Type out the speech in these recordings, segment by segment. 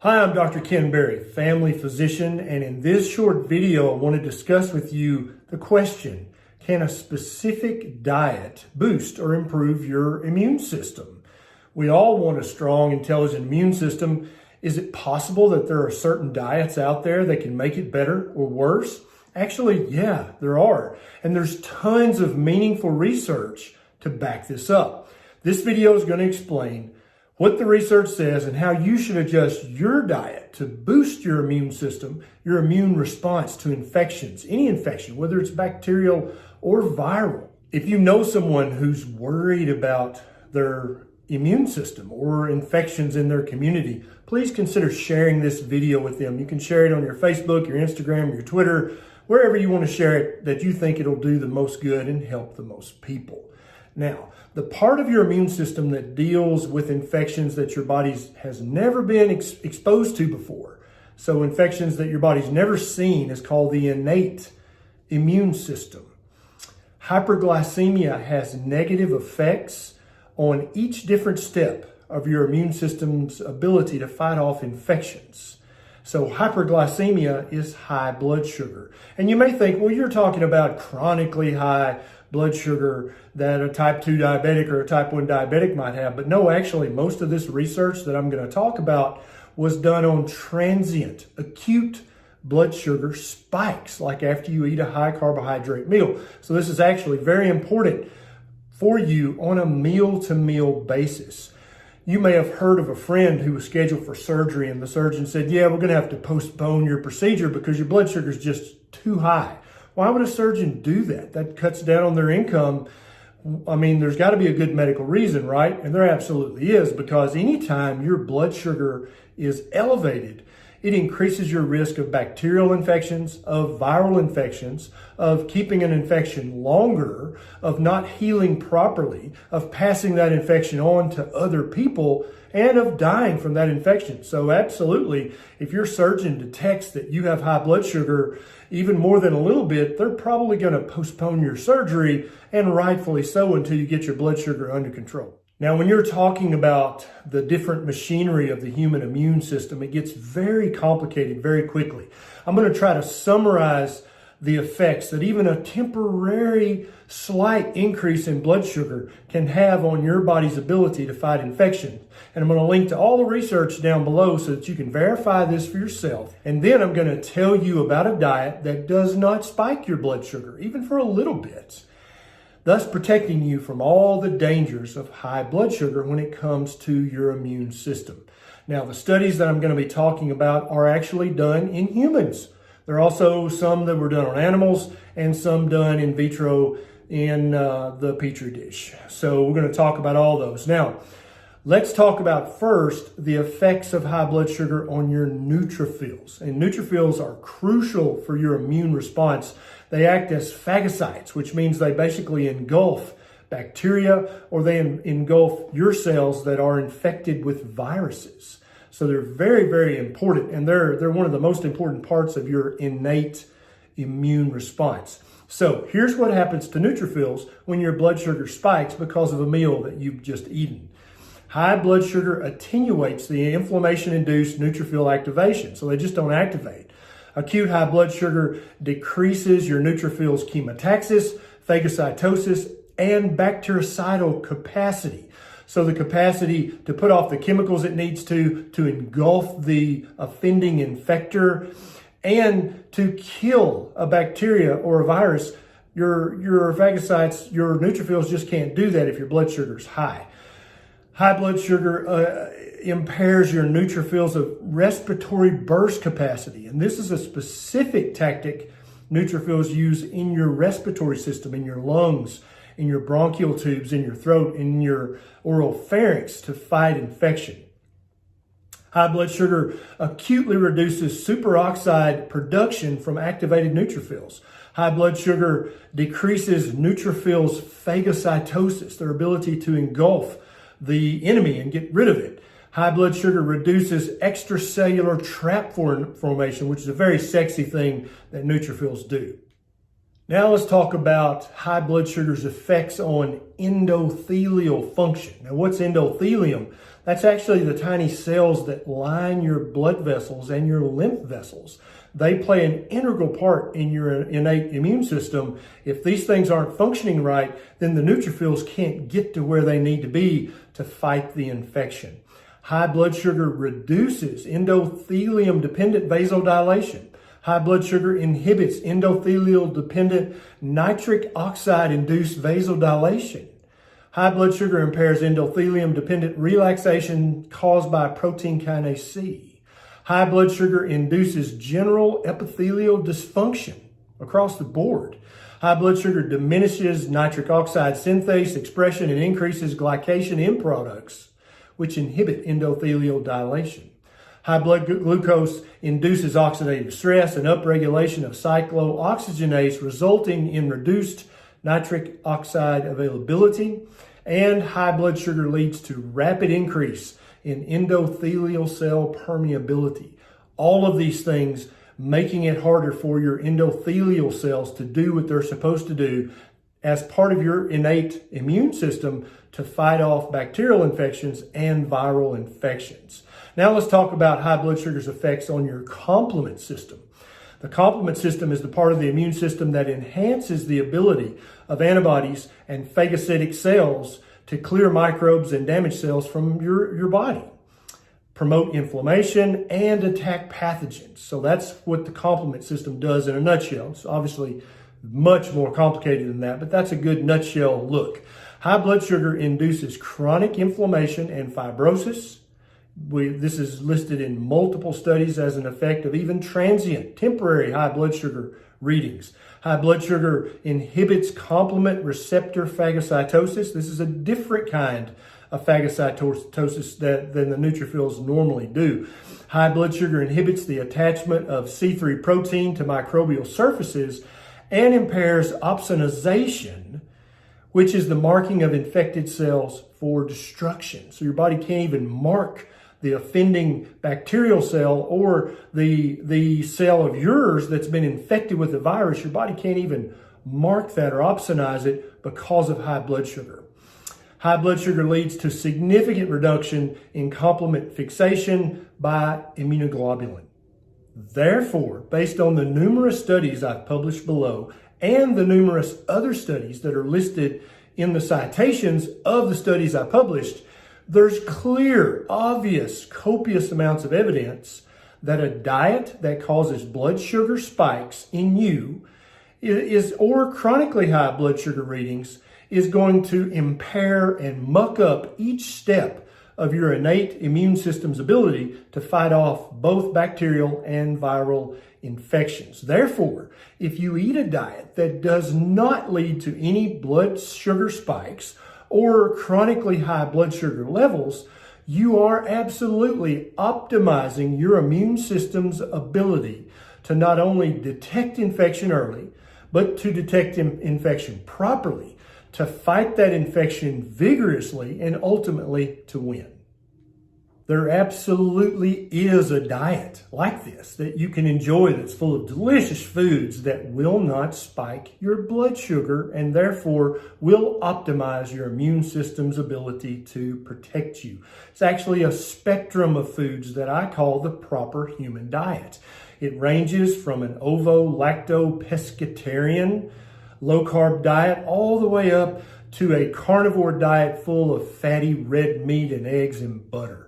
Hi, I'm Dr. Ken Berry, family physician, and in this short video, I want to discuss with you the question, can a specific diet boost or improve your immune system? We all want a strong, intelligent immune system. Is it possible that there are certain diets out there that can make it better or worse? Actually, yeah, there are. And there's tons of meaningful research to back this up. This video is going to explain what the research says and how you should adjust your diet to boost your immune system, your immune response to infections, any infection, whether it's bacterial or viral. If you know someone who's worried about their immune system or infections in their community, please consider sharing this video with them. You can share it on your Facebook, your Instagram, your Twitter, wherever you want to share it that you think it'll do the most good and help the most people. Now, the part of your immune system that deals with infections that your body has never been exposed to before, so infections that your body's never seen, is called the innate immune system. Hyperglycemia has negative effects on each different step of your immune system's ability to fight off infections. So hyperglycemia is high blood sugar. And you may think, well, you're talking about chronically high blood sugar that a type 2 diabetic or a type 1 diabetic might have. But no, actually, most of this research that I'm going to talk about was done on transient, acute blood sugar spikes, like after you eat a high carbohydrate meal. So this is actually very important for you on a meal-to-meal basis. You may have heard of a friend who was scheduled for surgery and the surgeon said, yeah, we're going to have to postpone your procedure because your blood sugar is just too high. Why would a surgeon do that? That cuts down on their income. I mean, there's got to be a good medical reason, right? And there absolutely is, because anytime your blood sugar is elevated, it increases your risk of bacterial infections, of viral infections, of keeping an infection longer, of not healing properly, of passing that infection on to other people, and of dying from that infection. So absolutely, if your surgeon detects that you have high blood sugar, even more than a little bit, they're probably going to postpone your surgery, and rightfully so, until you get your blood sugar under control. Now, when you're talking about the different machinery of the human immune system, it gets very complicated very quickly. I'm going to try to summarize the effects that even a temporary slight increase in blood sugar can have on your body's ability to fight infection. And I'm going to link to all the research down below so that you can verify this for yourself. And then I'm going to tell you about a diet that does not spike your blood sugar, even for a little bit, thus protecting you from all the dangers of high blood sugar when it comes to your immune system. Now, the studies that I'm going to be talking about are actually done in humans. There are also some that were done on animals and some done in vitro in the Petri dish. So we're going to talk about all those. Now, let's talk about first the effects of high blood sugar on your neutrophils. And neutrophils are crucial for your immune response. They act as phagocytes, which means they basically engulf bacteria or they engulf your cells that are infected with viruses. So they're very, very important, and they're one of the most important parts of your innate immune response. So here's what happens to neutrophils when your blood sugar spikes because of a meal that you've just eaten. High blood sugar attenuates the inflammation-induced neutrophil activation, so they just don't activate. Acute high blood sugar decreases your neutrophils' chemotaxis, phagocytosis, and bactericidal capacity. So the capacity to put off the chemicals it needs to engulf the offending infector, and to kill a bacteria or a virus. Your phagocytes, your neutrophils just can't do that if your blood sugar is high. High blood sugar impairs your neutrophils of respiratory burst capacity. And this is a specific tactic neutrophils use in your respiratory system, in your lungs, in your bronchial tubes, in your throat, in your oral pharynx to fight infection. High blood sugar acutely reduces superoxide production from activated neutrophils. High blood sugar decreases neutrophils' phagocytosis, their ability to engulf the enemy and get rid of it. High blood sugar reduces extracellular trap formation, which is a very sexy thing that neutrophils do. Now let's talk about high blood sugar's effects on endothelial function. Now what's endothelium? That's actually the tiny cells that line your blood vessels and your lymph vessels. They play an integral part in your innate immune system. If these things aren't functioning right, then the neutrophils can't get to where they need to be to fight the infection. High blood sugar reduces endothelium-dependent vasodilation. High blood sugar inhibits endothelial-dependent nitric oxide-induced vasodilation. High blood sugar impairs endothelium-dependent relaxation caused by protein kinase C. High blood sugar induces general epithelial dysfunction across the board. High blood sugar diminishes nitric oxide synthase expression and increases glycation end products, which inhibit endothelial dilation. High blood glucose induces oxidative stress and upregulation of cyclooxygenase, resulting in reduced nitric oxide availability. And high blood sugar leads to rapid increase in endothelial cell permeability. All of these things making it harder for your endothelial cells to do what they're supposed to do as part of your innate immune system to fight off bacterial infections and viral infections. Now let's talk about high blood sugar's effects on your complement system. The complement system is the part of the immune system that enhances the ability of antibodies and phagocytic cells to clear microbes and damaged cells from your body, promote inflammation, and attack pathogens. So that's what the complement system does in a nutshell. It's obviously much more complicated than that, but that's a good nutshell look. High blood sugar induces chronic inflammation and fibrosis. This is listed in multiple studies as an effect of even transient, temporary high blood sugar readings. High blood sugar inhibits complement receptor phagocytosis. This is a different kind of phagocytosis than the neutrophils normally do. High blood sugar inhibits the attachment of C3 protein to microbial surfaces and impairs opsonization, which is the marking of infected cells for destruction. So your body can't even mark the offending bacterial cell or the cell of yours that's been infected with the virus. Your body can't even mark that or opsonize it because of high blood sugar. High blood sugar leads to significant reduction in complement fixation by immunoglobulin. Therefore, based on the numerous studies I've published below and the numerous other studies that are listed in the citations of the studies I published, there's clear, obvious, copious amounts of evidence that a diet that causes blood sugar spikes in you or chronically high blood sugar readings is going to impair and muck up each step of your innate immune system's ability to fight off both bacterial and viral infections. Therefore, if you eat a diet that does not lead to any blood sugar spikes or chronically high blood sugar levels, you are absolutely optimizing your immune system's ability to not only detect infection early, but to detect infection properly, to fight that infection vigorously, and ultimately to win. There absolutely is a diet like this that you can enjoy that's full of delicious foods that will not spike your blood sugar and therefore will optimize your immune system's ability to protect you. It's actually a spectrum of foods that I call the proper human diet. It ranges from an ovo-lacto-pescatarian low-carb diet all the way up to a carnivore diet full of fatty red meat and eggs and butter.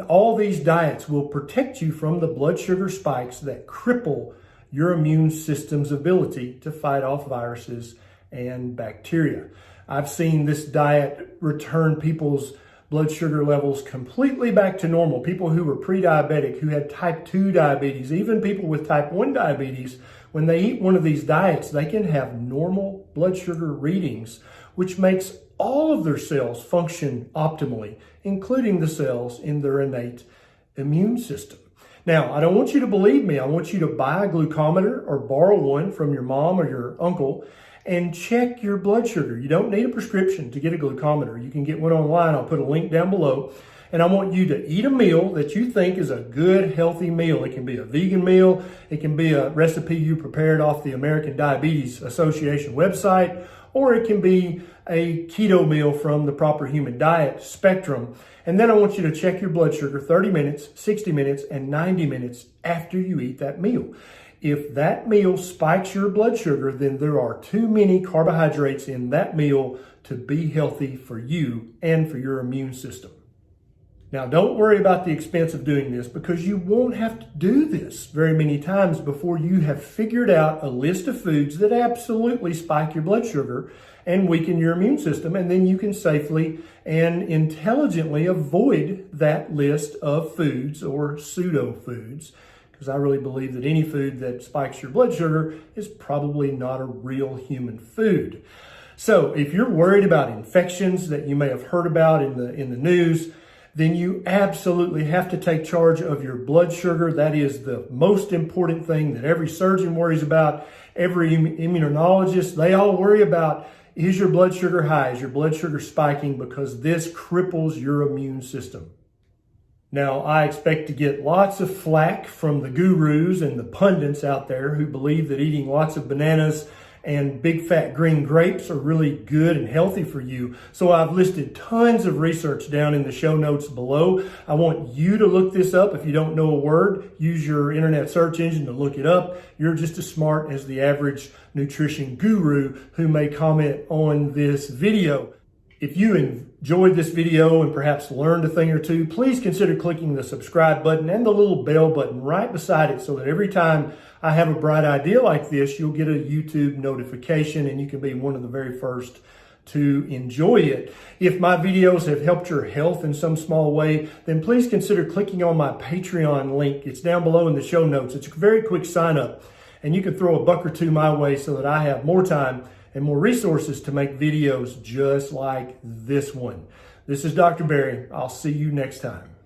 All these diets will protect you from the blood sugar spikes that cripple your immune system's ability to fight off viruses and bacteria. I've seen this diet return people's blood sugar levels completely back to normal. People who were pre-diabetic, who had type 2 diabetes, even people with type 1 diabetes, when they eat one of these diets, they can have normal blood sugar readings, which makes all of their cells function optimally, including the cells in their innate immune system. Now, I don't want you to believe me. I want you to buy a glucometer or borrow one from your mom or your uncle and check your blood sugar. You don't need a prescription to get a glucometer. You can get one online. I'll put a link down below. And I want you to eat a meal that you think is a good, healthy meal. It can be a vegan meal. It can be a recipe you prepared off the American Diabetes Association website, or it can be a keto meal from the Proper Human Diet spectrum. And then I want you to check your blood sugar 30 minutes, 60 minutes, and 90 minutes after you eat that meal. If that meal spikes your blood sugar, then there are too many carbohydrates in that meal to be healthy for you and for your immune system. Now, don't worry about the expense of doing this, because you won't have to do this very many times before you have figured out a list of foods that absolutely spike your blood sugar and weaken your immune system. And then you can safely and intelligently avoid that list of foods or pseudo foods, because I really believe that any food that spikes your blood sugar is probably not a real human food. So if you're worried about infections that you may have heard about in the news, then you absolutely have to take charge of your blood sugar. That is the most important thing that every surgeon worries about, every immunologist, they all worry about. Is your blood sugar high? Is your blood sugar spiking? Because this cripples your immune system. Now, I expect to get lots of flack from the gurus and the pundits out there who believe that eating lots of bananas and big fat green grapes are really good and healthy for you. So I've listed tons of research down in the show notes below. I want you to look this up. If you don't know a word, use your internet search engine to look it up. You're just as smart as the average nutrition guru who may comment on this video. If you enjoyed this video and perhaps learned a thing or two, please consider clicking the subscribe button and the little bell button right beside it, so that every time I have a bright idea like this, you'll get a YouTube notification and you can be one of the very first to enjoy it. If my videos have helped your health in some small way, then please consider clicking on my Patreon link. It's down below in the show notes. It's a very quick sign up, and you can throw a buck or two my way so that I have more time and more resources to make videos just like this one. This is Dr. Barry. I'll see you next time.